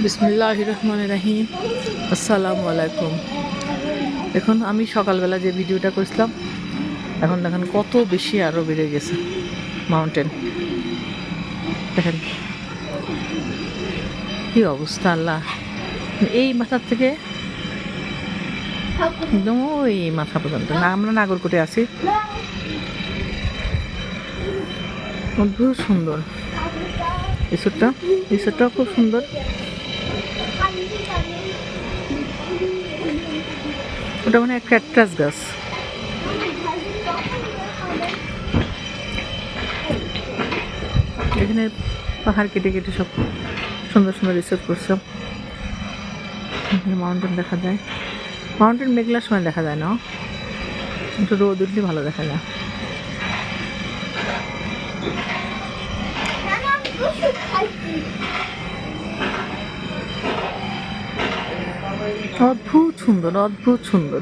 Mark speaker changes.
Speaker 1: বিসমিল্লাহির রহমানির রহিম। আসসালামু আলাইকুম। এখন আমি সকালবেলা যে ভিডিওটা করছিলাম, এখন দেখেন কত বেশি আরও বেড়ে গেছে মাউন্টেন। দেখেন কি অবস্থা আল্লাহ, এই মাথার থেকে একদম ওই মাথা পর্যন্ত। না, আমরা নাগরকোটে আছি। অদ্ভুত সুন্দর রিসোর্টটাও খুব সুন্দর। ওটা মানে ক্যাকটাস গাছ। এখানে পাহাড় কেটে কেটে সব সুন্দর সুন্দর রিসোর্ট করছে। এখানে মাউন্টেন দেখা যায়। মাউন্টেন মেঘলার সময় দেখা যায় না, একটু রোদ উঠলে ভালো দেখা যায়। অদ্ভুত সুন্দর, অদ্ভুত সুন্দর।